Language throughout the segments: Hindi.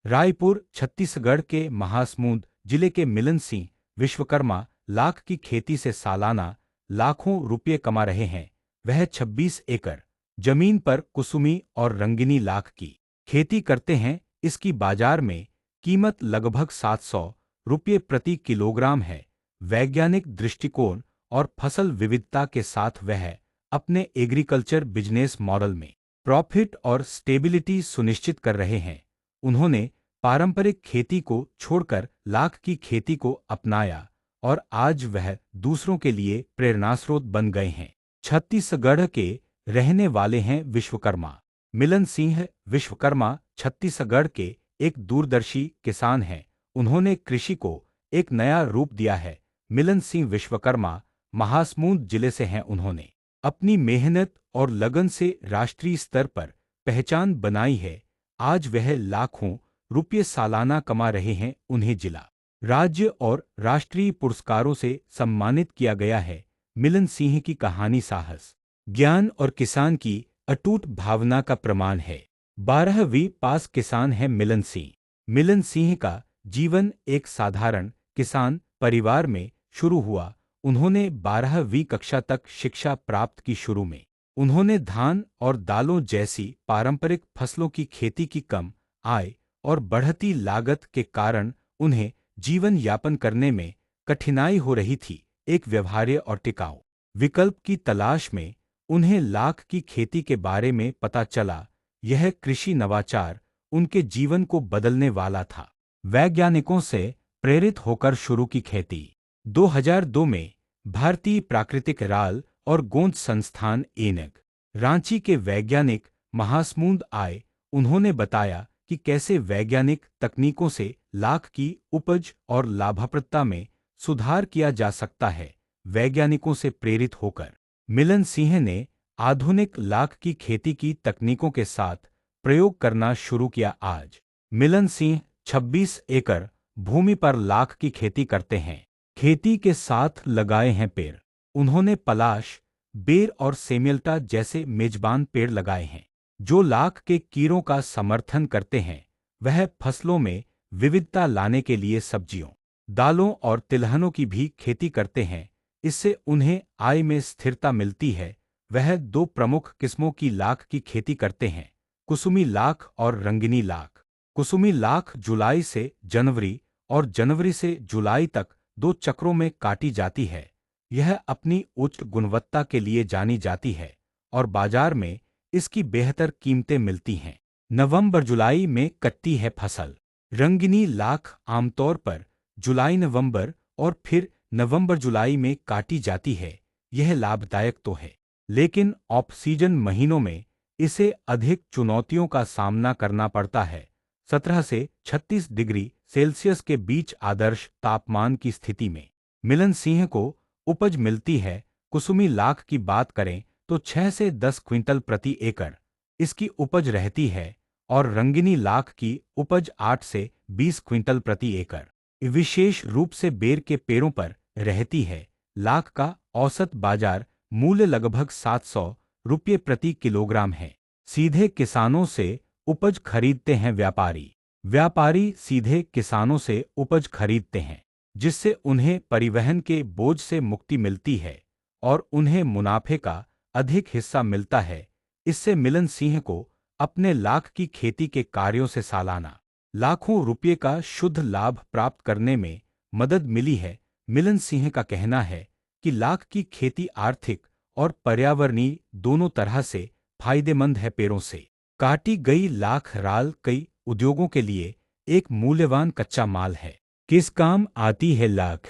रायपुर छत्तीसगढ़ के महासमुंद जिले के मिलन सिंह विश्वकर्मा लाख की खेती से सालाना लाखों रुपये कमा रहे हैं। वह 26 एकड़ जमीन पर कुसुमी और रंगिनी लाख की खेती करते हैं। इसकी बाजार में कीमत लगभग 700 रुपये प्रति किलोग्राम है। वैज्ञानिक दृष्टिकोण और फसल विविधता के साथ वह अपने एग्रीकल्चर बिजनेस मॉडल में प्रॉफिट और स्टेबिलिटी सुनिश्चित कर रहे हैं। उन्होंने पारंपरिक खेती को छोड़कर लाख की खेती को अपनाया और आज वह दूसरों के लिए प्रेरणास्रोत बन गए हैं। छत्तीसगढ़ के रहने वाले हैं विश्वकर्मा मिलन सिंह विश्वकर्मा छत्तीसगढ़ के एक दूरदर्शी किसान हैं। उन्होंने कृषि को एक नया रूप दिया है। मिलन सिंह विश्वकर्मा महासमुंद जिले से हैं। उन्होंने अपनी मेहनत और लगन से राष्ट्रीय स्तर पर पहचान बनाई है। आज वह लाखों रुपये सालाना कमा रहे हैं। उन्हें जिला, राज्य और राष्ट्रीय पुरस्कारों से सम्मानित किया गया है। मिलन सिंह की कहानी साहस, ज्ञान और किसान की अटूट भावना का प्रमाण है। 12वीं पास किसान है मिलन सिंह। मिलन सिंह का जीवन एक साधारण किसान परिवार में शुरू हुआ। उन्होंने 12वीं कक्षा तक शिक्षा प्राप्त की। शुरू में उन्होंने धान और दालों जैसी पारंपरिक फसलों की खेती की। कम आय और बढ़ती लागत के कारण उन्हें जीवन यापन करने में कठिनाई हो रही थी। एक व्यवहार्य और टिकाऊ विकल्प की तलाश में उन्हें लाख की खेती के बारे में पता चला। यह कृषि नवाचार उनके जीवन को बदलने वाला था। वैज्ञानिकों से प्रेरित होकर शुरू की खेती। 2002 में भारतीय प्राकृतिक राल और गोंद संस्थान एनक, रांची के वैज्ञानिक महासमुंद आए। उन्होंने बताया कि कैसे वैज्ञानिक तकनीकों से लाख की उपज और लाभप्रदता में सुधार किया जा सकता है। वैज्ञानिकों से प्रेरित होकर मिलन सिंह ने आधुनिक लाख की खेती की तकनीकों के साथ प्रयोग करना शुरू किया। आज मिलन सिंह 26 एकड़ भूमि पर लाख की खेती करते हैं। खेती के साथ लगाए हैं पेड़। उन्होंने पलाश, बेर और सेमियल्टा जैसे मेजबान पेड़ लगाए हैं जो लाख के कीड़ों का समर्थन करते हैं। वह फसलों में विविधता लाने के लिए सब्जियों, दालों और तिलहनों की भी खेती करते हैं। इससे उन्हें आय में स्थिरता मिलती है। वह 2 प्रमुख किस्मों की लाख की खेती करते हैं, कुसुमी लाख और रंगिनी लाख। कुसुमी लाख जुलाई से जनवरी और जनवरी से जुलाई तक 2 चक्रों में काटी जाती है। यह अपनी उच्च गुणवत्ता के लिए जानी जाती है और बाजार में इसकी बेहतर कीमतें मिलती हैं। नवंबर जुलाई में कटती है फसल। रंगिनी लाख आमतौर पर जुलाई नवंबर और फिर नवंबर जुलाई में काटी जाती है। यह लाभदायक तो है, लेकिन ऑफ सीजन महीनों में इसे अधिक चुनौतियों का सामना करना पड़ता है। 17 से 36 डिग्री सेल्सियस के बीच आदर्श तापमान की स्थिति में मिलन सिंह को उपज मिलती है। कुसुमी लाख की बात करें तो 6 से 10 क्विंटल प्रति एकड़ इसकी उपज रहती है और रंगिनी लाख की उपज 8 से 20 क्विंटल प्रति एकड़ विशेष रूप से बेर के पेड़ों पर रहती है। लाख का औसत बाजार मूल्य लगभग 700 रुपये प्रति किलोग्राम है। सीधे किसानों से उपज खरीदते हैं व्यापारी। व्यापारी सीधे किसानों से उपज खरीदते हैं, जिससे उन्हें परिवहन के बोझ से मुक्ति मिलती है और उन्हें मुनाफे का अधिक हिस्सा मिलता है। इससे मिलन सिंह को अपने लाख की खेती के कार्यों से सालाना लाखों रुपये का शुद्ध लाभ प्राप्त करने में मदद मिली है। मिलन सिंह का कहना है कि लाख की खेती आर्थिक और पर्यावरणीय दोनों तरह से फायदेमंद है। पेड़ों से काटी गई लाख राल कई उद्योगों के लिए एक मूल्यवान कच्चा माल है। किस काम आती है लाख?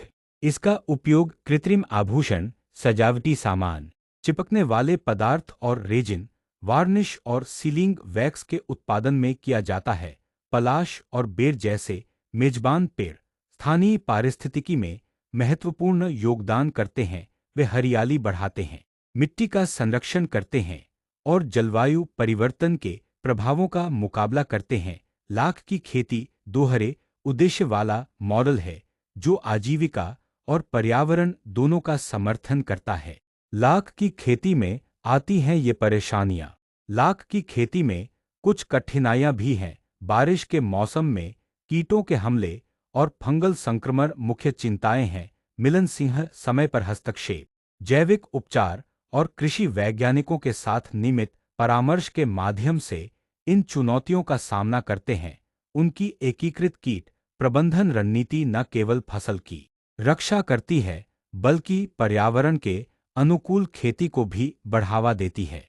इसका उपयोग कृत्रिम आभूषण, सजावटी सामान, चिपकने वाले पदार्थ और रेजिन, वार्निश और सीलिंग वैक्स के उत्पादन में किया जाता है। पलाश और बेर जैसे मेजबान पेड़ स्थानीय पारिस्थितिकी में महत्वपूर्ण योगदान करते हैं। वे हरियाली बढ़ाते हैं, मिट्टी का संरक्षण करते हैं और जलवायु परिवर्तन के प्रभावों का मुकाबला करते हैं। लाख की खेती दोहरे उद्देश्य वाला मॉडल है जो आजीविका और पर्यावरण दोनों का समर्थन करता है। लाख की खेती में आती हैं ये परेशानियां। लाख की खेती में कुछ कठिनाइयां भी हैं। बारिश के मौसम में कीटों के हमले और फंगल संक्रमण मुख्य चिंताएं हैं। मिलन सिंह समय पर हस्तक्षेप, जैविक उपचार और कृषि वैज्ञानिकों के साथ नियमित परामर्श के माध्यम से इन चुनौतियों का सामना करते हैं। उनकी एकीकृत कीट प्रबंधन रणनीति न केवल फसल की रक्षा करती है, बल्कि पर्यावरण के अनुकूल खेती को भी बढ़ावा देती है।